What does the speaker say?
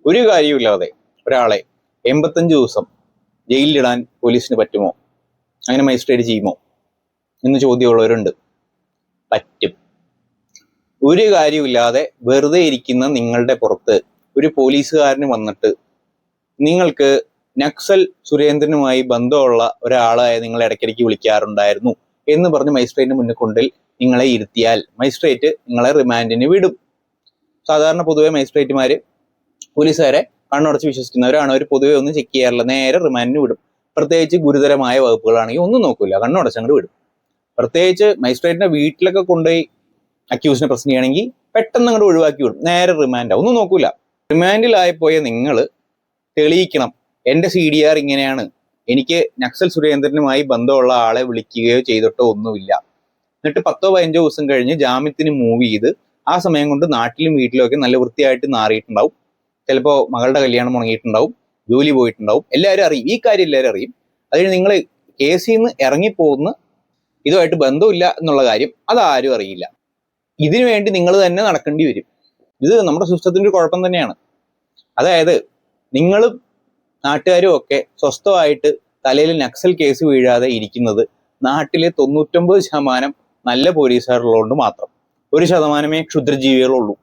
ഒരു കാര്യമില്ലാതെ ഒരാളെ 85 ദിവസം ജയിലിലിടാൻ പോലീസിന് പറ്റുമോ? അങ്ങനെ മജിസ്ട്രേറ്റ് ചെയ്യുമോ എന്ന് ചോദ്യമുള്ളവരുണ്ട്. പറ്റും. ഒരു കാര്യമില്ലാതെ വെറുതെ ഇരിക്കുന്ന നിങ്ങളുടെ പുറത്ത് ഒരു പോലീസുകാരന് വന്നിട്ട് നിങ്ങൾക്ക് നക്സൽ സുരേന്ദ്രനുമായി ബന്ധമുള്ള ഒരാളായ നിങ്ങളെ ഇടയ്ക്കിടയ്ക്ക് വിളിക്കാറുണ്ടായിരുന്നു എന്ന് പറഞ്ഞ് മജിസ്ട്രേറ്റിന് മുന്നിൽ കൊണ്ടിൽ നിങ്ങളെ ഇരുത്തിയാൽ മജിസ്ട്രേറ്റ് നിങ്ങളെ റിമാൻഡിന് വിടും. സാധാരണ പൊതുവെ മജിസ്ട്രേറ്റുമാര് പോലീസുകാരെ കണ്ണുടച്ച് വിശ്വസിക്കുന്നവരാണ്. അവർ പൊതുവെ ഒന്നും ചെക്ക് ചെയ്യാറില്ല, നേരെ റിമാൻഡിന് വിടും. പ്രത്യേകിച്ച് ഗുരുതരമായ വകുപ്പുകളാണെങ്കിൽ ഒന്നും നോക്കൂല, കണ്ണുടച്ചങ്ങോട്ട് വിടും. പ്രത്യേകിച്ച് മജിസ്ട്രേറ്റിന്റെ വീട്ടിലൊക്കെ കൊണ്ടുപോയി അക്യൂസിനെ പ്രസന്റ് ചെയ്യണമെങ്കിൽ പെട്ടെന്ന് അങ്ങോട്ട് ഒഴിവാക്കി വിടും, നേരെ റിമാൻഡാ, ഒന്നും നോക്കൂല. റിമാൻഡിലായിപ്പോയ നിങ്ങൾ തെളിയിക്കണം, എന്റെ CDR ഇങ്ങനെയാണ്, എനിക്ക് നക്സൽ സുരേന്ദ്രനുമായി ബന്ധമുള്ള ആളെ വിളിക്കുകയോ ചെയ്തിട്ടോ ഒന്നുമില്ല. എന്നിട്ട് 10-15 ദിവസം കഴിഞ്ഞ് ജാമ്യത്തിന് മൂവ് ചെയ്ത് ആ സമയം കൊണ്ട് നാട്ടിലും വീട്ടിലും ഒക്കെ നല്ല വൃത്തിയായിട്ട് നാറിയിട്ടുണ്ടാവും. ചിലപ്പോൾ മകളുടെ കല്യാണം മുടങ്ങിയിട്ടുണ്ടാവും, ജോലി പോയിട്ടുണ്ടാവും, എല്ലാവരും അറിയും, ഈ കാര്യം എല്ലാവരും അറിയും. അതിന് നിങ്ങൾ കേസിൽ നിന്ന് ഇറങ്ങിപ്പോകുന്ന ഇതുമായിട്ട് ബന്ധമില്ല എന്നുള്ള കാര്യം അതാരും അറിയില്ല. ഇതിനു വേണ്ടി നിങ്ങൾ തന്നെ നടക്കേണ്ടി വരും. ഇത് നമ്മുടെ സിസ്റ്റത്തിന്റെ ഒരു കുഴപ്പം തന്നെയാണ്. അതായത് നിങ്ങളും നാട്ടുകാരും ഒക്കെ സ്വസ്ഥമായിട്ട് തലയിൽ നക്സൽ കേസ് വീഴാതെ ഇരിക്കുന്നത് നാട്ടിലെ 99% നല്ല പോലീസുകാരുള്ളതുകൊണ്ട് മാത്രം. 1% ക്ഷുദ്രജീവികളുള്ളൂ.